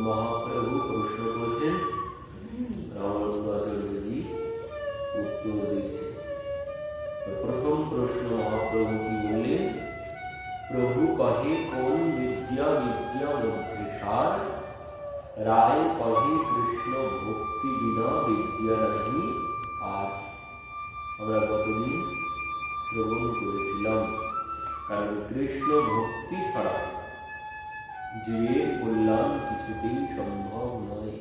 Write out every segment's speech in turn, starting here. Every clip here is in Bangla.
মহাপ্রভু প্রশ্ন করেছেন, রামানন্দাচার্যজি উত্তর দিয়েছে। প্রথম প্রশ্ন মহাপ্রভু কি বললেন? প্রভু কহে কোন বিদ্যা বিদ্যা মধ্যে সার, রায় কহে কৃষ্ণ ভক্তি বিনা বিদ্যা নাহি আর। আমরা গতদিন শ্রবণ করেছিলাম, কারণ কৃষ্ণ ভক্তি ছাড়া জীবের কল্যাণ কিছুতেই সম্ভব নয়।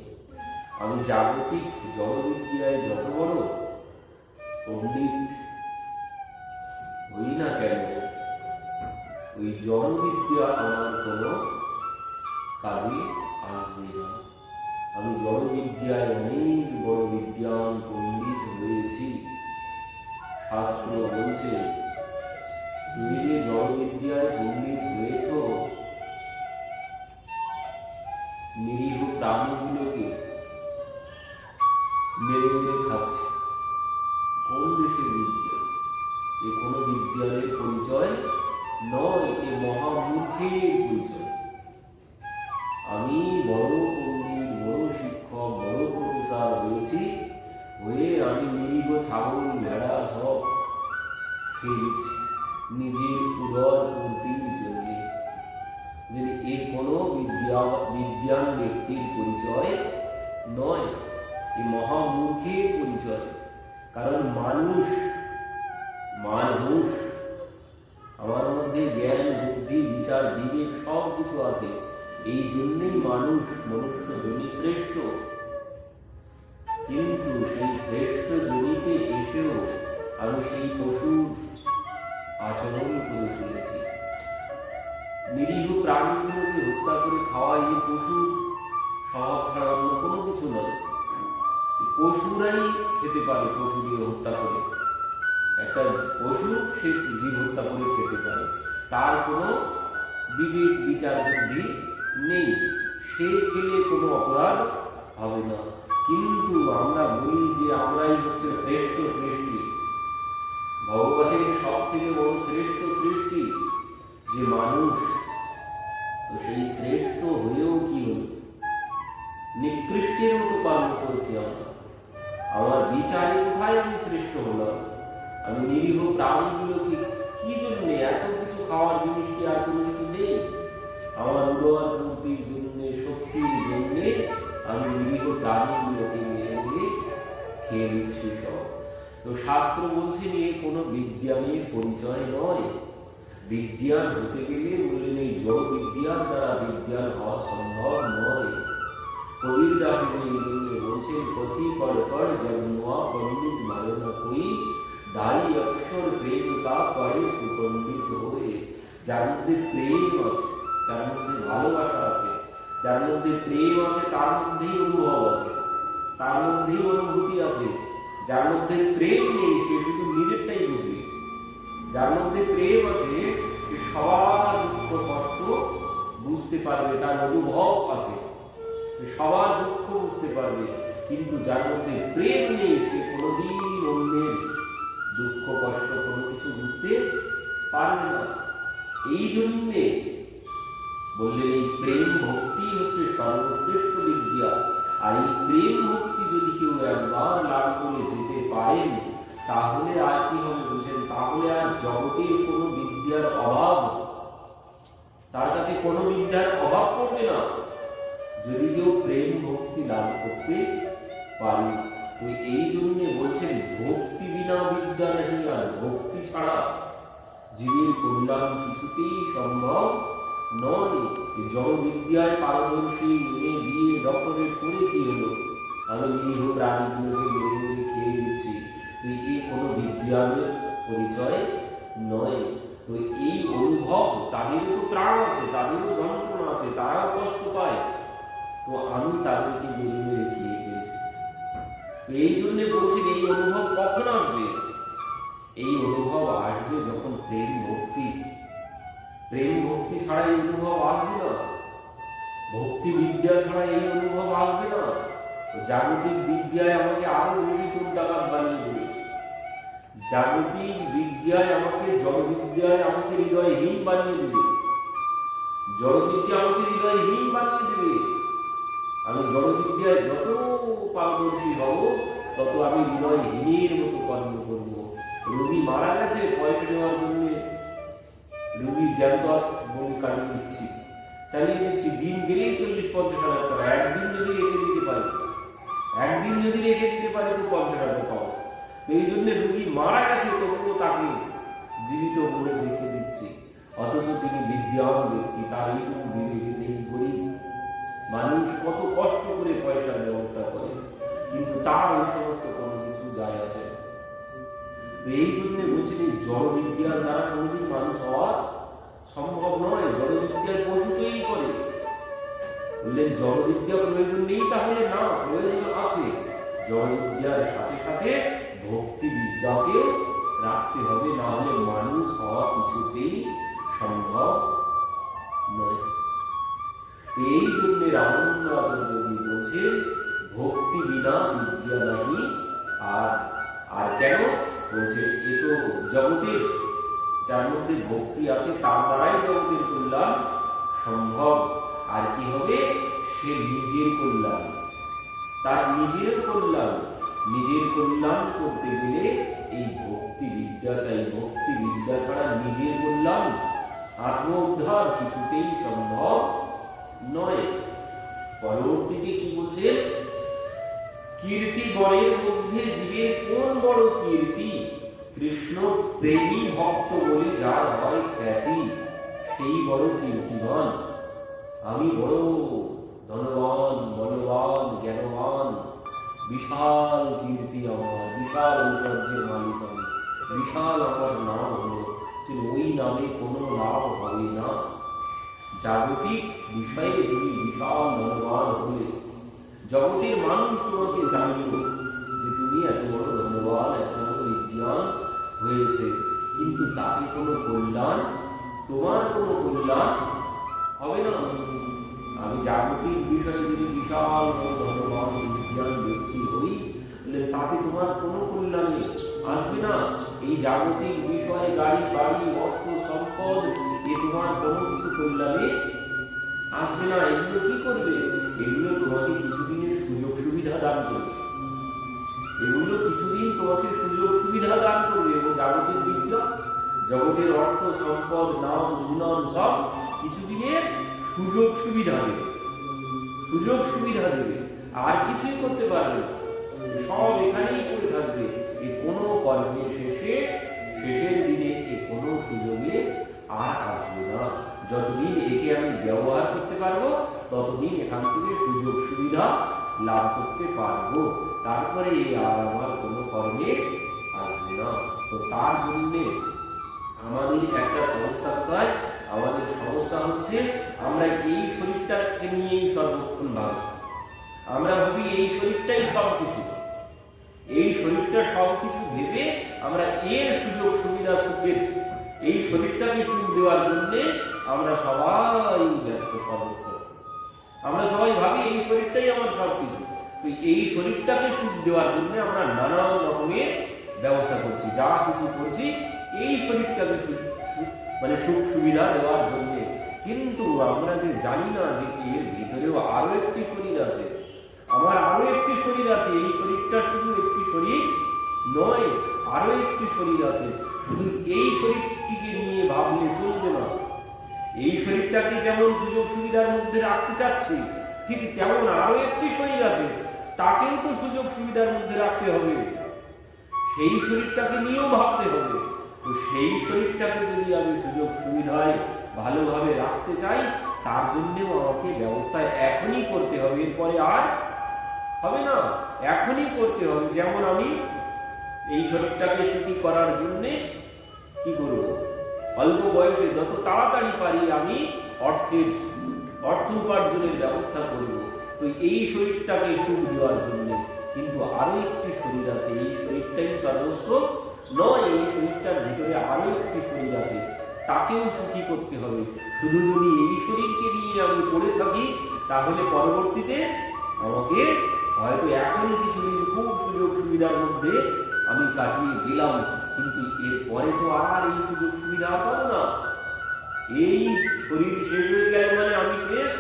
আমি জাগতিক জড়বিদ্যায় যত বড় পণ্ডিত হই না কেন, ওই জড়বিদ্যা আমার কোনো কাজে আসবে না। আমি জড়বিদ্যায় অনেক বড় বিদ্যান পণ্ডিত হয়েছি। শাস্ত্র বলছে, তুমি যে জড়বিদ্যায় পণ্ডিত হয়েছ, নিরীহ প্রাণীগুলোকে মেরে মেরে খাচ্ছে। কোন দেশের বিদ্যা? এ কোনো বিজ্ঞানের পরিচয় নয়, এ মহামূর্খের পরিচয়। আমি বড় পণ্ডিত, বড় শিক্ষক, বড় প্রফেসর হয়েছি, হয়ে আমি নিরীহ ছাগল ভেড়া সব খেয়ে দিচ্ছি নিজের উদর পূর্তির জন্য। এ কোনো বিজ্ঞান ব্যক্তির পরিচয় নয়, এ মহামূর্খের পরিচয়। কারণ মানুষ আমার মধ্যে জ্ঞান, বুদ্ধি, বিচার, বিবেক সব কিছু আছে। এই জন্যই মনুষ্য জনি শ্রেষ্ঠ। কিন্তু সেই শ্রেষ্ঠ জনিতে এসেও আমি সেই পশুর আচরণ করে চলেছি। নিরীহ প্রাণীগুলোকে হত্যা করে খাওয়া এই পশু স্বভাব ছাড়া অন্য কোনো কিছু নয়। পশুরাই খেতে পারে, পশু দিয়ে হত্যা করে। একটা পশু সে জীব হত্যা করে খেতে পারে, তার কোনো বিবেক, বিচার, বুদ্ধি নেই, সে খেলে কোনো অপরাধ হবে না। কিন্তু আমরা বলি যে আমরাই হচ্ছে শ্রেষ্ঠ সৃষ্টি, ভগবানের সব থেকে বড় শ্রেষ্ঠ সৃষ্টি যে মানুষ। তো সেই শ্রেষ্ঠ হয়েও কি হল? নিকৃষ্টের মতো কর্ম করছি আমরা। আমার বিচারে কোথায় আমি শ্রেষ্ঠ হলাম? আমি নিরীহ প্রাণীগুলোকে কি জন্য, এত কিছু খাওয়ার জিনিস কি আর কোনো কিছু নেই? আমার উদর বুদ্ধির জন্য, শক্তির জন্য আমি নিরীহ প্রাণীগুলোকে মেরে মেরে খেয়ে নিচ্ছি সব। তো শাস্ত্র বলছে এ কোনো বিজ্ঞানের পরিচয় নয়। বিজ্ঞান হতে গেলে বললেন এই জড় বিজ্ঞান দ্বারা বিজ্ঞান হওয়া সম্ভব নয়। কবির দাস এই জন্য বলছে, পথি পড় পড় জন্মা পণ্ডিত মারনা কই, দায়ী অক্ষর প্রেম কা পড়ে সুপণ্ডিত হয়ে। যার মধ্যে প্রেম আছে, যার মধ্যে ভালোবাসা আছে, যার মধ্যে প্রেম আছে, তার মধ্যেই অনুভব আছে, তার মধ্যেই অনুভূতি আছে। যার মধ্যে প্রেম নেই সে শুধু নিজেরটাই বুঝবে। যার মধ্যে প্রেম আছে সে সবার দুঃখ কষ্ট বুঝতে পারবে, তার অনুভব আছে, সবার দুঃখ বুঝতে পারবে। কিন্তু যার মধ্যে প্রেম নেই সে কোনোদিন অন্যের দুঃখ কষ্ট কোনো কিছু বুঝতে পারবে না। এই জন্যে বললেন এই প্রেম ভক্তি হচ্ছে সর্বশ্রেষ্ঠ বিদ্যা। আর এই প্রেম ভক্তি যদি কেউ একবার লাভ করে যেতে পারেন তাহলে আর কি হবে বলছেন, তাহলে আর জগতের কোনো বিদ্যার অভাব, তার কাছে কোনো বিদ্যার অভাব পড়বে না। যদি কেউ প্রেম ভক্তি লাভ করতে পারে তো এই জন্যে বলছেন ভক্তি বিনা বিদ্যা নেই, আর ভক্তি ছাড়া জীবের কল্যাণ কিছুতেই সম্ভব নয়। জড় বিদ্যায় পারদর্শী মেয়ে বিয়ে ডক্টরেট করে কি হলো, আমি নিরীহ প্রাণীগুলোকে মেরে মেরে খেয়ে দিচ্ছি, তো এই কোনো বিদ্যার পরিচয় নয়। তো এই অনুভব, তাদেরও তো প্রাণ আছে, তাদেরও যন্ত্রণা আছে, তারাও কষ্ট পায়, তো আমি তাদেরকে মেরে মেরে খেয়ে ফেলছি। এই জন্যে বলছেন এই অনুভব কখন আসবে? এই অনুভব আসবে যখন প্রেম ভক্তি, প্রেম ভক্তি ছাড়া এই অনুভব আসবে না, ভক্তি বিদ্যা ছাড়া এই অনুভব আসবে না। জাগতিক বিদ্যায় আমাকে আরো বেশি চোখ ডাকাত বানিয়ে দেবে, জাগতিক বিদ্যায় আমাকে, জড় বিদ্যায় আমাকে হৃদয়হীন বানিয়ে দেবে, জড় বিদ্যা আমাকে হৃদয়হীন বানিয়ে দেবে। আমি জড় বিদ্যায় যত পারদর্শী হব তত আমি হৃদয়হীনের মতো কর্ম করব। রোগী মারা গেছে, পয়সা নেওয়ার জন্য রোগী জ্যান্ত বলে কাটিয়ে দিচ্ছি, চালিয়ে দিচ্ছি, দিন গেলেই 40-50 হাজার টাকা। একদিন যদি রেখে দিতে পারি, একদিন যদি রেখে দিতে পারি তো 50,000 পাবো। তো এই জন্য রোগী মারা গেছে তবুও তাকে জীবিত বলে রেখে দিচ্ছি, অথচ তিনি বিদ্যান ব্যক্তি, তার এইটুকু বিবেকে নেই। গরিব মানুষ কত কষ্ট করে পয়সার ব্যবস্থা করে, কিন্তু তার ওই সমস্ত কোনো কিছু যায় আসে। এই জন্য বলছেন এই জড় বিদ্যার দ্বারা কোনদিন মানুষ হওয়া সম্ভব নয়। জড় বিদ্যার পশু তৈরি করে, বললেন জড় বিদ্যা প্রয়োজন নেই, তাহলে না, প্রয়োজন আছে। জড় বিদ্যার সাথে সাথে ভক্তি বিদ্যাকেও রাখতে হবে, না হলে মানুষ হওয়া কিছুতেই সম্ভব নয়। এই জন্য রামানন্দ আচার্যজি বলছে ভক্তি বিনা বিদ্যা নাহি। আর কেন বলছে, এ তো জগতের, যার মধ্যে ভক্তি আছে তার দ্বারাই জগতের কল্যাণ সম্ভব। আর কি হবে? সে নিজের কল্যাণ, তার নিজের কল্যাণ, নিজের কল্যাণ করতে গেলে এই ভক্তি বিদ্যা চাই। ভক্তি বিদ্যা ছাড়া নিজের কল্যাণ, আত্ম উদ্ধার কিছুতেই সম্ভব নয়। পরবর্তীতে কি বলছে? কীর্তি গণের মধ্যে জীবের কোন বড় কীর্তি? কৃষ্ণ প্রেমী ভক্ত বলে যার হয় খ্যাতি, সেই বড় কীর্তিমান। আমি বড় ধনবান, বলবান, জ্ঞানবান, বিশাল কীর্তি আমার, বিশাল ঐশ্বর্যের মালিক আমি, বিশাল আমার নাম হলো, ওই নামে কোনো লাভ হবে না। জাগতিক বিষয়ে তুমি বিশাল ধনবান হলে জগতের মানুষ তোমাকে জানল যে তুমি এত বড় ধনবান, এত বড় বিজ্ঞান হয়েছে, কিন্তু তাতে কোনো কল্যাণ, তোমার কোনো কল্যাণ হবে না। আমি জাগতিক বিষয়ে যদি বিশাল ধনবান বিজ্ঞান ব্যক্তি হই, তাতে তোমার কোনো কল্যাণ আসবে না। এই জাগতিক বিষয়ে গাড়ি বাড়ি অর্থ সম্পদ, এ তোমার কোনো কিছু কল্যাণে আসবে না। এগুলো কি করবে? এগুলো তোমাকে কিছুদিনের সুযোগ সুবিধা দান করবে, এগুলো কিছুদিন তোমাকে সুযোগ সুবিধা দান করবে। এবং জাগতিক বিদ্যা, জগতের অর্থ সম্পদ, নাম সুনাম সব কিছুদিনের সুযোগ সুবিধা দেবে, সুযোগ সুবিধা দেবে, আর কিছুই করতে পারবে না, সব এখানেই পড়ে থাকবে। এ কোনো কর্মের শেষের দিনে এ কোনো সুযোগে আর আসবে না। যতদিন একে আমি ব্যবহার করতে পারবো ততদিন এখান থেকে সুযোগ সুবিধা লাভ করতে পারবো, তারপরে আর আমার কোনো কর্মে আসবে না। তো তার জন্যে আমাদের একটা সমস্যা কোথায়? আমাদের সমস্যা হচ্ছে আমরা এই শরীরটাকে নিয়েই সর্বক্ষণ ভাবি। আমরা ভাবি এই শরীরটাই সব কিছু, এই শরীরটা সব কিছু ভেবে আমরা এর সুযোগ সুবিধা সুখের, এই শরীরটাকে সুখ দেওয়ার জন্য আমরা সবাই ব্যস্ত সর্বক্ষণ। আমরা সবাই ভাবি এই শরীরটাই আমার সব কিছু, তো এই শরীরটাকে সুখ দেওয়ার জন্য আমরা নানান রকমের ব্যবস্থা করছি, যা কিছু করছি এই শরীরটাকে মানে সুখ সুবিধা দেওয়ার জন্য। কিন্তু আমরা যে জানি না যে এর ভিতরেও আরো একটি শরীর আছে, আমার আরো একটি শরীর আছে। এই শরীরটা শুধু একটি শরীর নয়, আরো একটি শরীর আছে। শুধু এই শরীরটিকে নিয়ে ভাবলে চলবে না। এই শরীরটাকে যেমন সুযোগ সুবিধার মধ্যে রাখতে চাচ্ছি, ঠিক তেমন আরো একটি শরীর আছে, তাকেও তো সুযোগ সুবিধার মধ্যে রাখতে হবে। সেই শরীরটাকে নিয়েও ভাবতে হবে। তো সেই শরীরটাকে যদি আমি সুযোগ সুবিধায় ভালোভাবে রাখতে চাই, তার জন্যও আমাকে ব্যবস্থা এখনই করতে হবে, এরপরে আর হবে না, এখনই করতে হবে। যেমন আমি এই শরীরটাকে সুখী করার জন্য কি করব, অল্প বয়সে যত তাড়াতাড়ি পারি আমি অর্থ উপার্জনের ব্যবস্থা করব। তো এই শরীরটাকে সুখ দেওয়ার জন্য। কিন্তু আরো একটি শরীর আছে, এই শরীরটাই সর্বস্ব নয়, এই শরীরটার ভিতরে আরো একটি শরীর আছে, তাকেও সুখী করতে হবে। শুধু যদি এই শরীরকে নিয়ে আমি পড়ে থাকি, তাহলে পরবর্তীতে আমাকে হয়তো এখন কিছুদিন খুব সুযোগ সুবিধার মধ্যে আমি কাটিয়ে দিলাম, কিন্তু এরপরে তো আর এই সুযোগ সুবিধা পাবো না। এই শরীর শেষ হয়ে গেল মানে আমি শেষ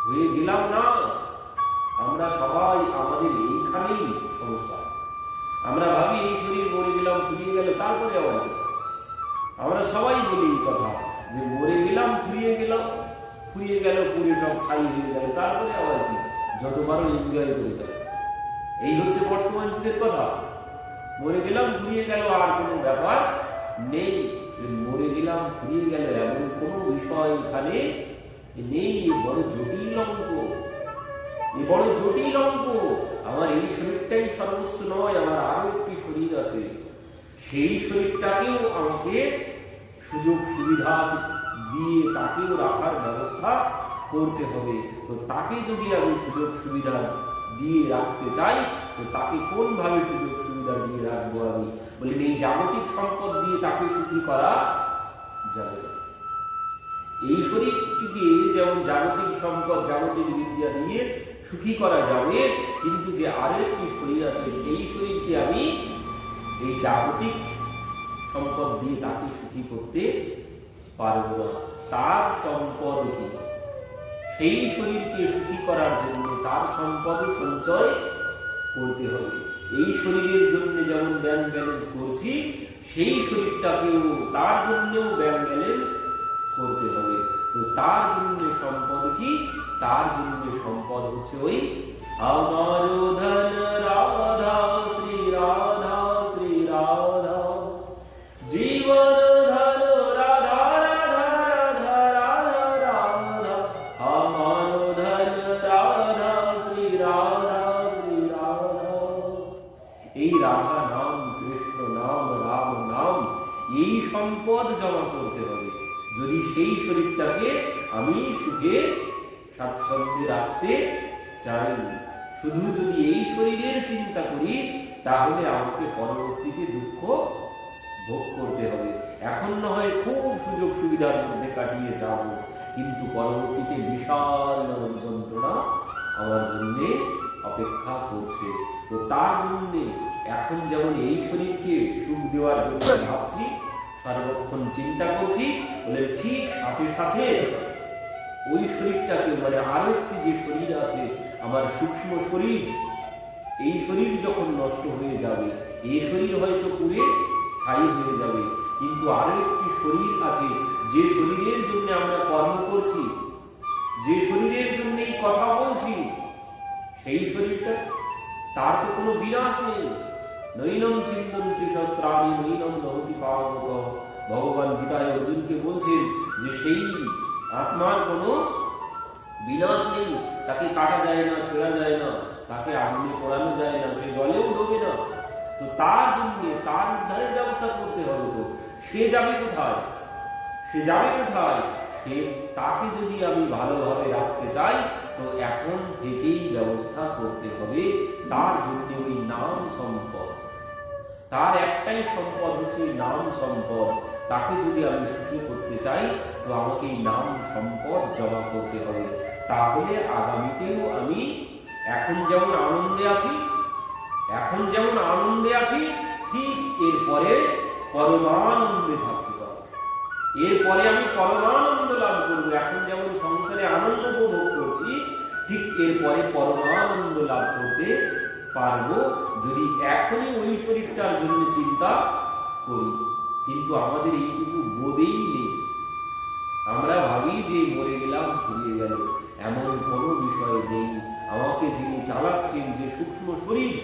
হয়ে গেলাম না। আমরা সবাই আমাদের এইখানেই সমস্যা। আমরা ভাবি এই শরীর মরে গেলাম, ফুরিয়ে গেল, তারপরে আবার আমরা সবাই বলি এই কথা যে মরে গেলাম, ফুরিয়ে গেলাম, ফুরিয়ে গেল, পুড়ে সব ছাই হয়ে গেল, তারপরে আবার কি যতবারও এনজয় করে যাবে। এই হচ্ছে বর্তমান যুগের কথা। মরে গেলাম, ফুরিয়ে গেল, আর কোনো ব্যাপার নেই। মরে গেলাম, ফুরিয়ে গেল এমন কোনো বিষয় এখানে নেই। বড় জটিল অঙ্ক, বড় জটিল অঙ্ক। আমার এই শরীরটাই সর্বস্ব নয়, আমার আরো একটি শরীর আছে। সেই শরীরটাকেও আমাকে সুযোগ সুবিধা দিয়ে তাকেও রাখার ব্যবস্থা করতে হবে। তো তাকে যদি আমি সুযোগ সুবিধা দিয়ে রাখতে চাই, তো তাকে কোনভাবে সুযোগ সুবিধা দিয়ে রাখবো? আমি বলেন এই জাগতিক সম্পদ দিয়ে তাকে সুখী করা যাবে না। এই শরীরটিকে যেমন জাগতিক সম্পদ, জাগতিক বিদ্যা দিয়ে সুখী করা যাবে, কিন্তু যে আরেকটি শরীর আছে, সেই শরীরকে আমি এই জাগতিক সম্পদ দিয়ে তাকে সুখী করতে পারবো না। তার সম্পদ কি? সেই শরীরকে সুখী করার জন্য তার সম্পদ সঞ্চয় করতে হবে। এই শরীরের জন্য যেমন ব্যাংক ব্যালেন্স করছি, সেই শরীরটাকেও তার জন্যও ব্যাংক ব্যালেন্স করতে হবে। তো তার জন্য সম্পদ কি? তার জন্য সম্পদ হচ্ছে ওই আমার ধন রাধা শ্রী রাধা শ্রী রাধা, জীবন ধন রাধা রাধা রাধা রাধা রাধা, আমার ধন রাধা শ্রী রাধা শ্রী রাধা। এই রাধা নাম, কৃষ্ণ নাম, রাম নাম, এই সম্পদ জমা করতে হবে যদি সেই শরীরটাকে আমি সুখে স্বাচ্ছন্দ্যে রাখতে চাই। শুধু যদি এই শরীরের চিন্তা করি, তাহলে আমাকে পরবর্তীতে দুঃখ ভোগ করতে হবে। এখন না হয় খুব সুযোগ সুবিধার মধ্যে কাটিয়ে যাব, কিন্তু পরবর্তীতে বিশাল যন্ত্রণা আমার জন্য অপেক্ষা করছে। তো তার জন্য এখন যেমন এই শরীরকে সুখ দেওয়ার জন্য ভাবছি, সর্বক্ষণ চিন্তা করছি, বলে ঠিক সাথে সাথে ওই শরীরটাকে, মানে আরো একটি যে শরীর আছে আমার সূক্ষ্ম শরীর, এই শরীর যখন নষ্ট হয়ে যাবে, এই শরীর হয়তো পুড়ে ছাই হয়ে যাবে, কিন্তু আরো একটি শরীর আছে যে শরীরের জন্য আমরা কর্ম করছি, যে শরীরের জন্য এই কথা বলছি, সেই শরীরটা তার তো কোনো বিনাশ নেই। নৈনম ছিন্দন্তি শস্ত্রাণি নৈনম দহতি পাবক। ভগবান গীতায় অর্জুনকে বলছেন যে সেই আত্মার কোনো বিনাশ নেই, তাকে কাটা যায় না, ছেঁড়া যায় না, তাকে আগুনে পোড়ানো যায় না, সে জলেও ডোবে না। তো তার জন্য তার উদ্ধারের ব্যবস্থা করতে হবে। তো সে যাবে কোথায়? সে যাবে কোথায়? সে তাকে যদি আমি ভালোভাবে রাখতে চাই, তো এখন থেকেই ব্যবস্থা করতে হবে। তার জন্য ওই নাম সম্পদ, তার একটাই সম্পদ হচ্ছে নাম সম্পদ। তাকে যদি আমি সুখী করতে চাই, তো আমাকে এই নাম সম্পদ জমা করতে হবে। তাহলে আগামীতেও আমি এখন যেমন আনন্দে আছি ঠিক এরপরে পরমানন্দে থাকতে পারবো। এরপরে আমি পরমানন্দ লাভ করবো। এখন যেমন সংসারে আনন্দ উপভোগ করছি, ঠিক এরপরে পরমানন্দ লাভ করতে পারবো যদি এখনই ওই শরীরটার জন্য চিন্তা করি। কিন্তু আমাদের এইটুকু বোধেই নেই। আমরা ভাবি যে মরে গেলাম, ফুরিয়ে গেল, এমন কোনো বিষয় নেই। আমাকে যিনি চালাচ্ছেন, যে সূক্ষ্ম শরীর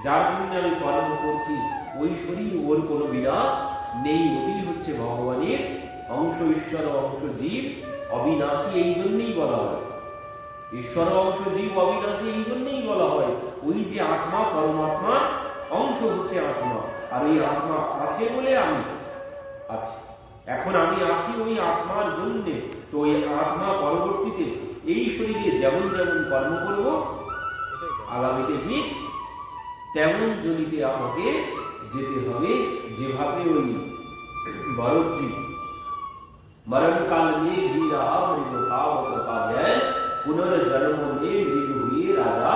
যার জন্য আমি কর্ম করছি, ওই শরীর, ওর কোনো বিনাশ নেই। ওই হচ্ছে ভগবানের অংশ, ঈশ্বর অংশ জীব, অবিনাশী। এই জন্যই বলা হয় ঈশ্বর অংশ জীব অবিনাশী, এই জন্যই বলা হয়। ওই যে আত্মা, পরমাত্মা অংশ হচ্ছে আত্মা, আর ওই আত্মা আছে বলে আমি আছি। এখন আমি আছি ওই আত্মার জন্যে। তো ওই আত্মা পরবর্তীতে এই শরীরে যেমন যেমন কর্ম করব, আগামীতে ঠিক তেমন জনিতে আমাকে যেতে হবে। যেভাবে ওই ভরতজি मरणकाल में भी रहा मृग शावक का ध्यान, पुनर्जन्म में मृग हुए राजा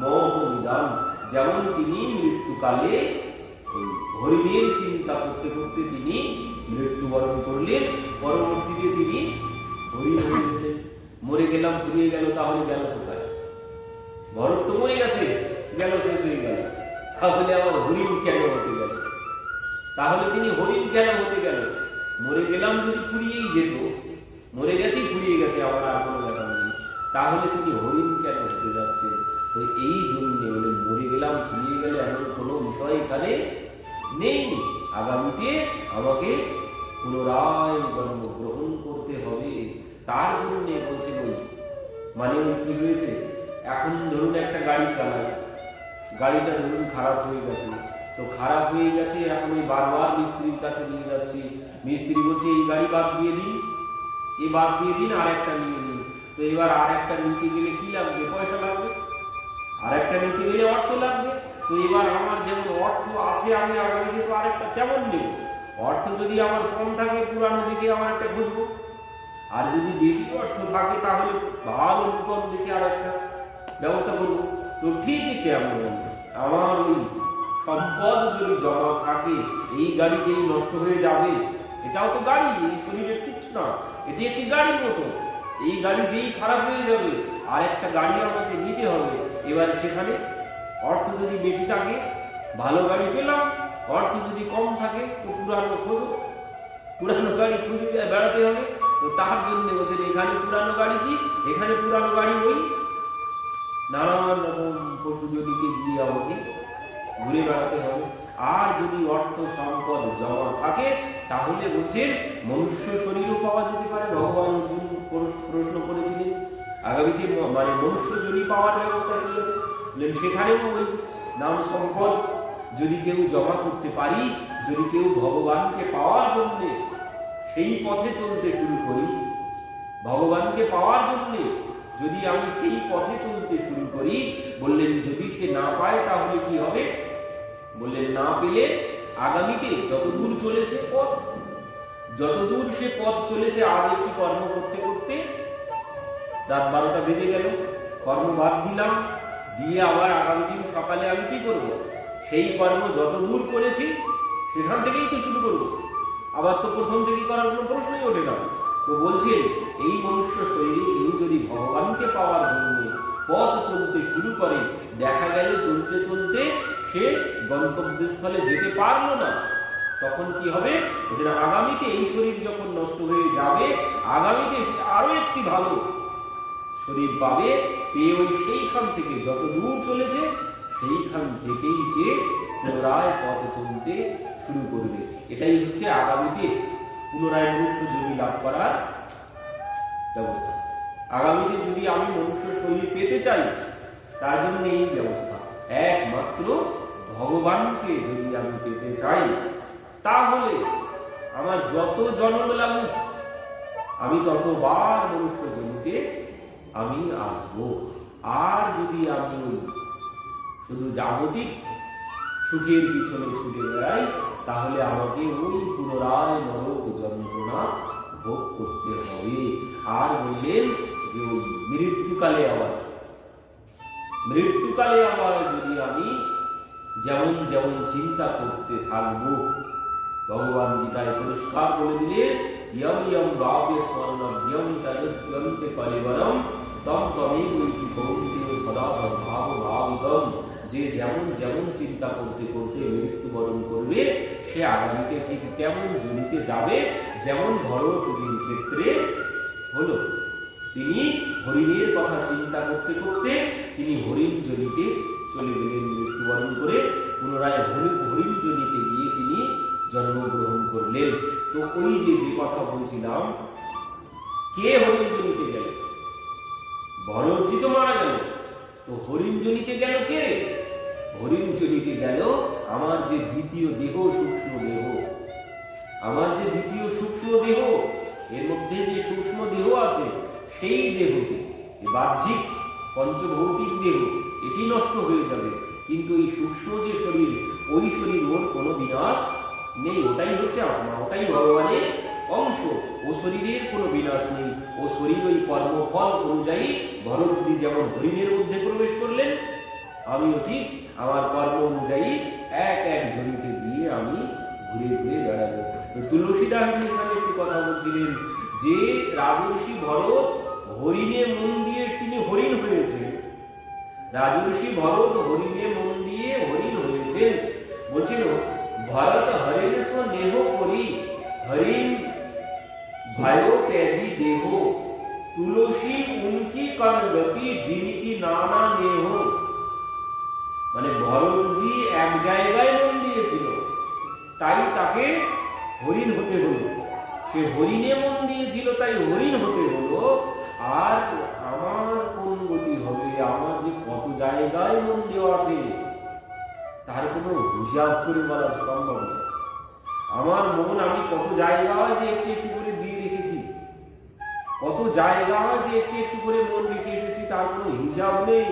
मोह निदान। যেমন তিনি মৃত্যুকালে হরিণের চিন্তা করতে করতে তিনি মৃত্যুবরণ করলেন, পরবর্তীতে তিনি হরিণ হয়ে গেলেন। মরে গেলাম, ফুরিয়ে গেল, তাহলে গেল কোথায়? ভরত তো মরে গেছে, গেল, শেষ হয়ে গেল, তাহলে আবার হরিণ কেন হতে গেল? তাহলে তিনি হরিণ কেন হতে গেল? মরে গেলাম যদি ফুরিয়েই যেত, মরে গেছি, ফুরিয়ে গেছে, আমার আর কোনো ব্যাপার নেই, তাহলে তিনি হরিণ কেন হতে যাচ্ছেন? তো এই জন্য বলে মরে গেলাম, ফুরিয়ে গেলে এমন কোনো বিষয় এখানে নেই। আগামীতে আমাকে পুনরায় জন্মগ্রহণ করতে হবে। তার জন্য বলছে ওই মানে ওই কি হয়েছে, এখন ধরুন একটা গাড়ি চালাই, গাড়িটা ধরুন খারাপ হয়ে গেছে, তো খারাপ হয়ে গেছে, এখন ওই বারবার মিস্ত্রির কাছে নিয়ে যাচ্ছি, মিস্ত্রি বলছে এই গাড়ি বাদ দিয়ে দিন, এ বাদ দিয়ে দিন, আর একটা নিয়ে নিন। তো এবার আর একটা নিতে গেলে কি লাগবে? পয়সা লাগবে। আর একটা নিতে গেলে অর্থ লাগবে। তো এবার আমার যেমন অর্থ আছে, আমি আগামীতে তো আরেকটা কেমন নেব? অর্থ যদি আমার কম থাকে, পুরানো দিকে আমার একটা খুঁজবো, আর যদি বেশি অর্থ থাকে তাহলে ভালো নূতন দিকে আর একটা ব্যবস্থা করবো। তো ঠিকই কেমন আমার ওই সম্পদ যদি জমা থাকে, এই গাড়ি যেই নষ্ট হয়ে যাবে, এটাও তো গাড়ি, এই শরীরের কিচ্ছু না, এটি একটি গাড়ির মতো। এই গাড়ি যেই খারাপ হয়ে যাবে, আর একটা গাড়ি আমাকে নিতে হবে। এবার সেখানে অর্থ যদি বেশি থাকে, ভালো গাড়ি পেলাম, অর্থ যদি কম থাকে, তো পুরানো খোঁজো, পুরানো গাড়ি খুঁজে বেড়াতে হবে। তো তার জন্য বলছেন এখানে পুরানো গাড়ি কি, এখানে পুরানো গাড়ি ওই নানান রকম পশু জনিকে দিয়ে আমাকে ঘুরে বেড়াতে হবে। আর যদি অর্থ সম্পদ জমা থাকে, তাহলে বলছেন মনুষ্য শরীরও পাওয়া যেতে পারে। ভগবান অর্জুন প্রশ্ন করেছিলেন আগামীতে মানে মনুষ্য জনি পাওয়ার ব্যবস্থা কি আছে, সেখানেও ওই নাম সম্পদ যদি কেউ জমা করতে পারি, যদি কেউ ভগবানকে পাওয়ার জন্য সেই পথে চলতে শুরু করি, ভগবানকে পাওয়ার জন্য যদি আমি সেই পথে চলতে শুরু করি, বললেন যদি সে না পায় তাহলে কি হবে? বললেন না পেলে আগামীতে যতদূর চলেছে পথ, যতদূর সে পথ চলেছে, আজ একটি কর্ম করতে করতে রাত 12টা বেজে গেল, কর্ম বাদ দিলাম, দিয়ে আবার আগামী দিন সকালে আমি কি করব? সেই কর্ম যত দূর করেছি সেখান থেকেই তো শুরু করব, আবার তো প্রথম থেকে করার কোনো প্রশ্নই ওঠে না। তো বলছেন এই মনুষ্য শরীরে কেউ যদি ভগবানকে পাওয়ার জন্য পথ চলতে শুরু করে, দেখা গেল চলতে চলতে সে গন্তব্যস্থলে যেতে পারলো না, তখন কি হবে? আগামীতে এই শরীর যখন নষ্ট হয়ে যাবে, আগামীতে আরো একটি ভালো শরীর পাবে, পেয়ে ওই সেইখান থেকে যত দূর চলেছে সেইখান থেকেই সে পুনরায় পথ চলতে শুরু করবে। এটাই হচ্ছে আগামীতে পুনরায় মনুষ্য জমি লাভ করার ব্যবস্থা। আগামীতে যদি আমি মনুষ্য শরীর পেতে চাই, তার জন্য এই ব্যবস্থা। একমাত্র ভগবানকে যদি আমি পেতে চাই, তাহলে আমার যত জন্ম লাগুক, আমি ততবার মনুষ্য জমিতে আমি আসবো। আর যদি আমি শুধু জাগতিক সুখের পিছনে ছুটে বেড়াই, তাহলে আমাকে ওই পুনরায় নরক যন্ত্রণা ভোগ করতে হবে। আর বললেন যে ওই মৃত্যুকালে আবার মৃত্যুকালে আবার যদি আমি যেমন যেমন চিন্তা করতে থাকবো, ভগবান গীতায় পরিষ্কার বলে দিলেন, ইয়ম ইয়ম ভাবে স্মরণভ্যম তদন্তে কলেবরম তম তমেব ইতি কৌন্তেয় সদা ভাব ভাবিতম। যে যেমন যেমন চিন্তা করতে করতে মৃত্যুবরণ করবে, সে আগামীতে ঠিক তেমন জনিতে যাবে যেমন ভরতজির ক্ষেত্রে হলো। তিনি হরিণের কথা চিন্তা করতে করতে তিনি হরিণ জনিতে চলে গেলেন, মৃত্যুবরণ করে পুনরায় হরিণ জনিতে গিয়ে তিনি জন্মগ্রহণ করলেন। তো ওই যে কথা বলছিলাম, কে হরিণ জনিতে গেল? ভরতজি তো মারা গেল, তো হরিণ জনিতে গেল কে? হরিণ জনিতে গেল আমার যে দ্বিতীয় দেহ, সূক্ষ্ম দেহ। আমার যে দ্বিতীয় সূক্ষ্ম দেহ, এর মধ্যে যে সূক্ষ্ম দেহ আছে, সেই দেহটি বাহ্যিক পঞ্চভৌতিক দেহ এটি নষ্ট হয়ে যাবে, কিন্তু এই সূক্ষ্ম যে শরীর, ওই শরীর ওর কোনো বিনাশ নেই। ওটাই হচ্ছে আত্মা, ওটাই ভগবানের অংশ। ও শরীরের কোনো বিনাশ নেই। ও শরীর ওই কর্মফল অনুযায়ী ভরতজি যেমন হরিণের মধ্যে প্রবেশ করলেন, আমিও ঠিক আমার কর্ম অনুযায়ী এক এক জনিতে গিয়ে আমি ঘুরে ঘুরে বেড়াবো। তুলসীদাস এখানে একটি কথা বলছিলেন যে রাজর্ষি ভরত হরিণে মন দিয়ে তিনি হরিণ হয়েছেন। রাজর্ষি ভরত হরিণে মন দিয়ে হরিণ হয়েছেন। বলছিল ভরত হরিণ নেহ করি হরিণ ভয় তেজি দেহ তুলসী উনকি কনগতি জিনকি নানা নেহ। মানে ভরতজি এক জায়গায় মন দিয়েছিল, তাই তাকে হরিণ হতে হলো। সে হরিণে মন দিয়েছিল, তাই হরিণ হতে হলো। আর আমার কোন গতি হবে? আমার যে কত জায়গায় মন দেওয়া আছে তার কোনো হিসাব করে বলা সম্ভব না। আমার মন আমি কত জায়গায় যে একটু একটু করে দিয়ে রেখেছি, কত জায়গায় যে একটু একটু করে মন রেখে এসেছি, তার কোনো হিসাব নেই।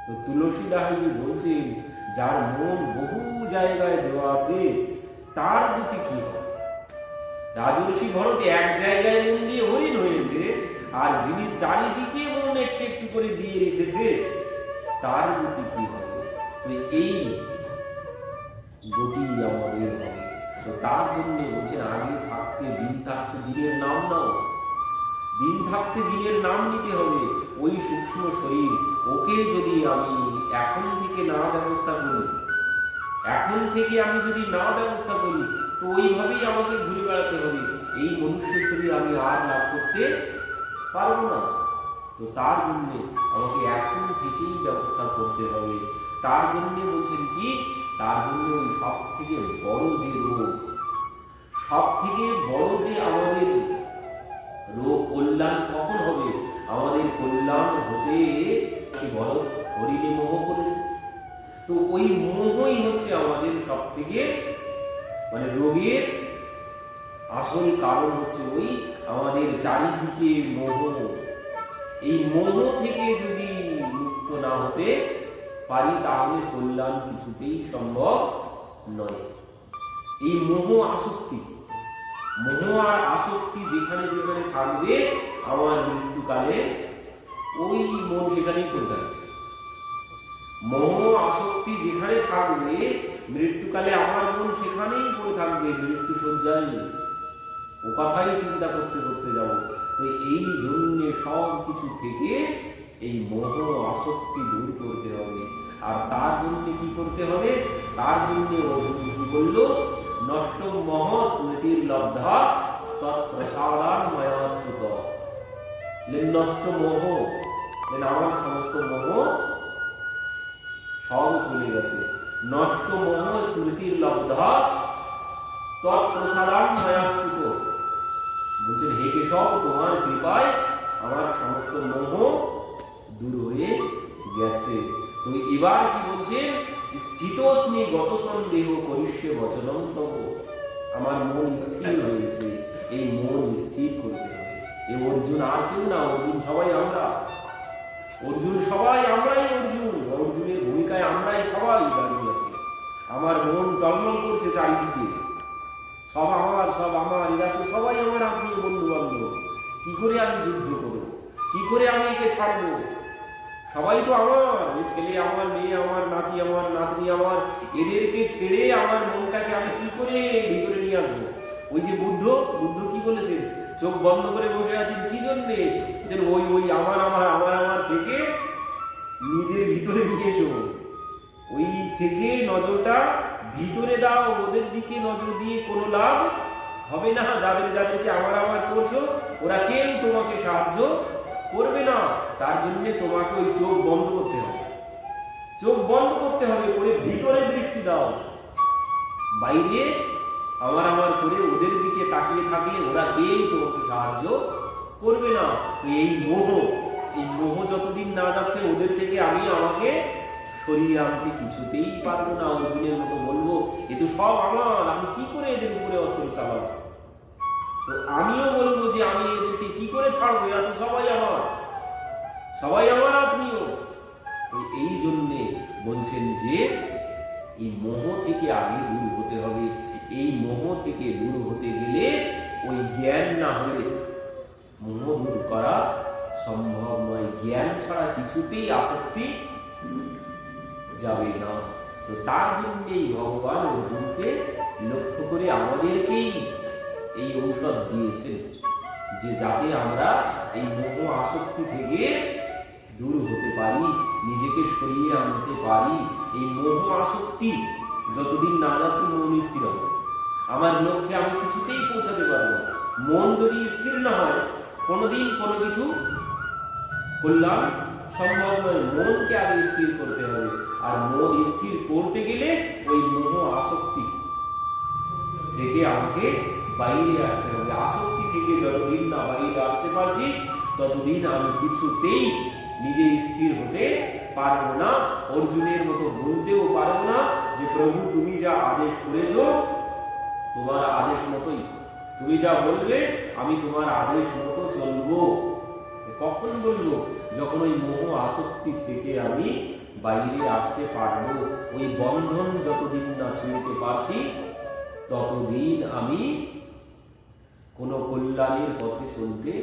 তো তুলসীদাসজি বলছেন, যার মন বহু জায়গায় দেওয়া আছে তার গতি কি হবে? রাজর্ষি ভরত এক জায়গায় মন দিয়ে হরিণ হয়েছে, আর যিনি চারিদিকে মন একটু একটু করে দিয়ে রেখেছে তার গতি কি হবে? এই গতি আমাদের হবে। তো তার জন্য বলছেন, আগে থাকতে দিন থাকতে দিনের নাম নাও। দিন থাকতে দিনের নাম নিতে হবে। ওই সূক্ষ্ম শরীর, ওকে যদি আমি এখন থেকে না ব্যবস্থা করি, এখন থেকে আমি যদি না ব্যবস্থা করি, তো ওইভাবেই আমাকে ঘুরে বেড়াতে হবে। এই মনুষ্য শরীর আমি আর লাভ করতে পারবো না। তো তার জন্য আমাকে এখন থেকেই ব্যবস্থা করতে হবে। তার জন্য বলছেন কি, তার জন্য ওই সব থেকে বড় যে রোগ, সব থেকে বড় যে আমাদের রোগ, কল্যাণ কখন হবে? আমাদের কল্যাণ হতে সে বড় হরিণে মোহ করেছে। তো ওই মোহই হচ্ছে আমাদের সব থেকে মানে রোগের আসল কারণ হচ্ছে ওই আমাদের চারিদিকে মোহ। এই মোহ থেকে যদি মুক্ত না হতে পারি, তাহলে কল্যাণ কিছুতেই সম্ভব নয়। এই মোহ আসক্তি, মোহ আর আসক্তি যেখানে যেখানে থাকবে, আমার মৃত্যুকালে ওই মন সেখানেই পড়ে থাকবে। মোহ আসক্তি যেখানে থাকবে, মৃত্যুকালে আমার মন সেখানেই পড়ে থাকবে, মৃত্যু শয্যায় ও কথাই চিন্তা করতে করতে যাব। তো এই জন্য সব কিছু থেকে এই মোহ আসক্তি দূর করতে হবে। আর তার জন্য কি করতে হবে? তার জন্য অর্জুন কি বলল? নষ্ট মোহ স্মৃতির লব্ধা তৎপ্রসাদান মায়াচ্যুত। নষ্ট মোহ, আমার সমস্ত মোহ সব চলে গেছে। নষ্ট মোহ স্মৃতির লব্ধা তৎপ্রসাদান মায়াচ্যুত। বলছেন, হে কেশব, তোমার কৃপায় আমার সমস্ত মোহ দূর হয়ে গেছে। তো এবার কি বলছেন? স্থিতস্মি গত সন্দেহ করিষ্যে বচনম তব। আমার মন স্থির হয়েছে, এই মন স্থির করতে হবে। এই অর্জুন আর কেউ না, অর্জুন সবাই আমরা। অর্জুন সবাই আমরাই অর্জুন। অর্জুনের ভূমিকায় আমরাই সবাই দাঁড়িয়ে আছি। আমার মন টলমল করছে চারিদিকে, সব আমার, সব আমার, এরা তো সবাই আমার আত্মীয় বন্ধু বান্ধব। কি করে আমি যুদ্ধ করবো? কি করে আমি একে ছাড়বো? সবাই তো আমার, এই ছেলে আমার, মেয়ে আমার, নাতি আমার, নাতনি আমার, এদেরকে ছেড়ে আমার মনটাকে আমি কি করে ভিতরে নিয়ে আসবো? ওই যে বুদ্ধ কি বলেছেন? চোখ বন্ধ করে বসে আছেন কি জন্যে? যে ওই ওই আমার আমার আমার আমার থেকে নিজের ভিতরে নিয়ে এসো, ওই থেকে নজরটা ভিতরে দাও। ওদের দিকে নজর দিয়ে কোনো লাভ হবে না। যাদেরকে আমার আমার করছো, ওরা কেউ তোমাকে সাহায্য করবে না। তার জন্য তোমাকে ওই চোখ বন্ধ করতে হবে, চোখ বন্ধ করতে হবে, করে ভিতরে দৃষ্টি দাও। বাইরে আমার আমার করে ওদের দিকে তাকিয়ে থাকলে ওরা কেউ তোমাকে সাহায্য করবে না। এই মোহ যতদিন না যাচ্ছে, ওদের থেকে আমি আমাকে সরিয়ে আনতে কিছুতেই পারবো না। অর্জুনের মতো বলবো এ তো সব আমার, আমি কি করে এদের উপরে অস্ত্র চালাবো? তো আমিও বলবো যে আমি এদেরকে কি করে ছাড়বো, এরা তো সবাই আমার, সবাই আমার আত্মীয়। তো এই জন্যে বলছেন যে এই মোহ থেকে আগে দূর হতে হবে। এই মোহ থেকে দূর হতে গেলে ওই জ্ঞান না হলে মোহ দূর করা সম্ভব নয়। জ্ঞান ছাড়া কিছুতেই আসক্তি যাবে না। তো তার জন্যেই ভগবান অর্জুনকে লক্ষ্য করে আমাদেরকেই এই ঔষধ দিয়েছেন, যে যাতে আমরা এই মোহ আসক্তি থেকে দূর হতে পারি, নিজেকে সরিয়ে আনতে পারি। এই মোহ আসক্তি যতদিন না যাচ্ছে মন স্থির হবে, আমার লক্ষ্যে আমি কিছুতেই পৌঁছাতে পারবো। মন যদি স্থির না হয়, কোনোদিন কোনো কিছু কল্যাণ সম্ভব নয়। মনকে আগে স্থির করতে হবে, আর মন স্থির করতে গেলে ওই মোহ আসক্তি থেকে আমাকে বাইরে আসতে হবে। আসক্তি থেকে যতদিন না বাইরে আসতে পারছি, ততদিন আমি কিছুতেই নিজে স্থির হতে পারবো না। অর্জুনের মতো বলতেও পারবো না যে প্রভু তুমি যা আদেশ করেছ, তোমার আদেশ মতোই, তুমি যা বলবে আমি তোমার আদেশ মতো চলবো। কখন বলবো? যখন ওই মোহ আসক্তি থেকে আমি বাইরে আসতে পারবো। ওই বন্ধন যতদিন না ছিঁড়তে পারছি, ততদিন আমি কোনো কল্যাণের পথে চলতে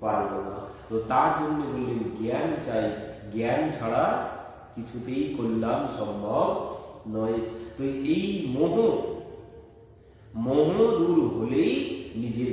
পারবো না। তো তার জন্য বললেন জ্ঞান চাই, জ্ঞান ছাড়া কিছুতেই কল্যাণ সম্ভব নয়। তো এই মোহ দূর হলেই নিজের